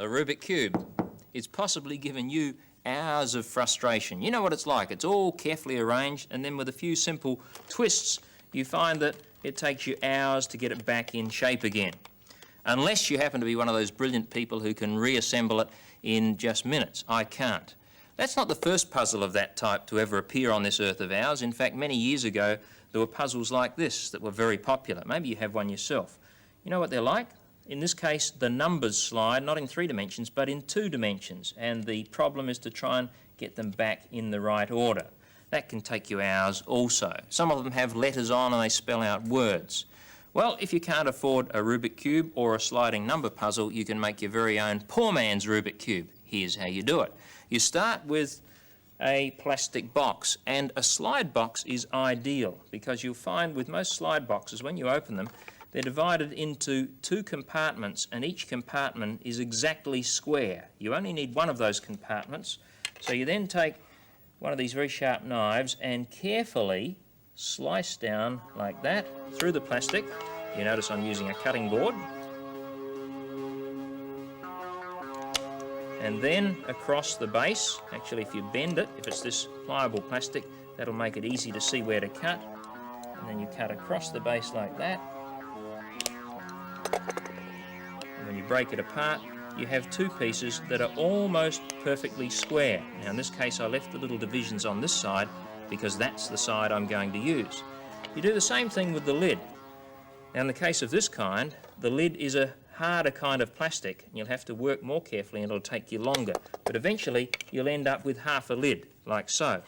the Rubik Cube. It's possibly given you hours of frustration. You know what it's like. It's all carefully arranged, and then with a few simple twists, you find that it takes you hours to get it back in shape again. Unless you happen to be one of those brilliant people who can reassemble it in just minutes. I can't. That's not the first puzzle of that type to ever appear on this earth of ours. In fact, many years ago, there were puzzles like this that were very popular. Maybe you have one yourself. You know what they're like? In this case, the numbers slide, not in 3 dimensions, but in 2 dimensions. And the problem is to try and get them back in the right order. That can take you hours also. Some of them have letters on and they spell out words. Well, if you can't afford a Rubik Cube or a sliding number puzzle, you can make your very own poor man's Rubik Cube. Here's how you do it. You start with a plastic box, and a slide box is ideal because you'll find with most slide boxes, when you open them, they're divided into 2 compartments, and each compartment is exactly square. You only need one of those compartments, so you then take one of these very sharp knives and carefully slice down like that through the plastic. You notice I'm using a cutting board. And then across the base. Actually, if you bend it, if it's this pliable plastic, that'll make it easy to see where to cut. And then you cut across the base like that. And when you break it apart, you have 2 pieces that are almost perfectly square. Now in this case, I left the little divisions on this side because that's the side I'm going to use. You do the same thing with the lid. Now in the case of this kind, the lid is a harder kind of plastic, and you'll have to work more carefully and it'll take you longer. But eventually you'll end up with half a lid, like so.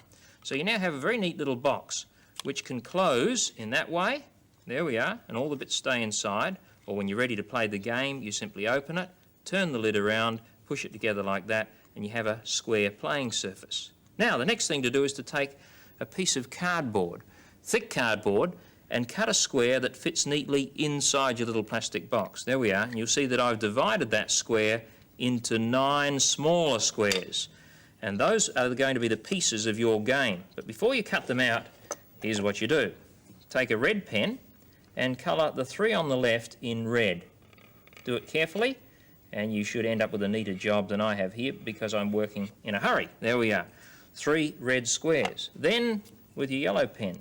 So you now have a very neat little box which can close in that way. There we are, and all the bits stay inside. Or when you're ready to play the game, you simply open it, turn the lid around, push it together like that, and you have a square playing surface. Now the next thing to do is to take a piece of cardboard, thick cardboard, and cut a square that fits neatly inside your little plastic box. There we are, and you'll see that I've divided that square into 9 smaller squares. And those are going to be the pieces of your game. But before you cut them out, here's what you do. Take a red pen and colour the 3 on the left in red. Do it carefully, and you should end up with a neater job than I have here because I'm working in a hurry. There we are. 3 red squares. Then, with your yellow pen,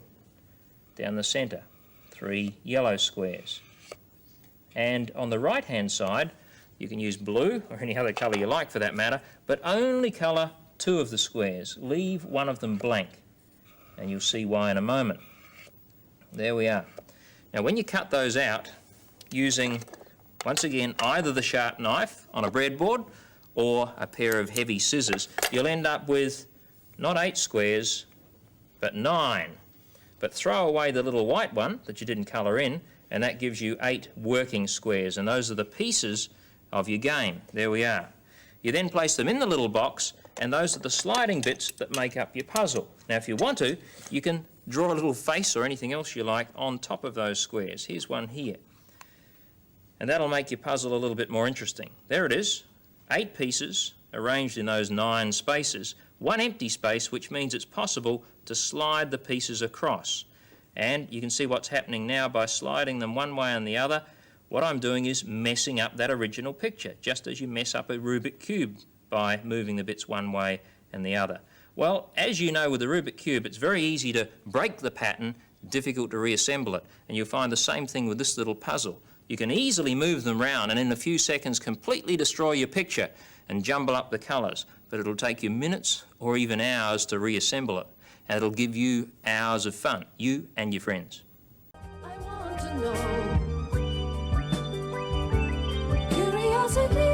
down the centre, 3 yellow squares. And on the right hand side, you can use blue or any other colour you like for that matter, but only colour 2 of the squares. Leave one of them blank, and you'll see why in a moment. There we are. Now when you cut those out using, once again, either the sharp knife on a breadboard or a pair of heavy scissors, you'll end up with not 8 squares, but 9. But throw away the little white one that you didn't colour in, and that gives you 8 working squares, and those are the pieces of your game. There we are. You then place them in the little box, and those are the sliding bits that make up your puzzle. Now if you want to, you can draw a little face or anything else you like on top of those squares. Here's one here. And that'll make your puzzle a little bit more interesting. There it is, 8 pieces arranged in those 9 spaces. 1 empty space, which means it's possible to slide the pieces across. And you can see what's happening now by sliding them one way and the other. What I'm doing is messing up that original picture, just as you mess up a Rubik Cube by moving the bits one way and the other. Well, as you know with the Rubik Cube, it's very easy to break the pattern, difficult to reassemble it. And you'll find the same thing with this little puzzle. You can easily move them round and in a few seconds completely destroy your picture and jumble up the colours, but it'll take you minutes or even hours to reassemble it, and it'll give you hours of fun, you and your friends. I want to know. Curiosity.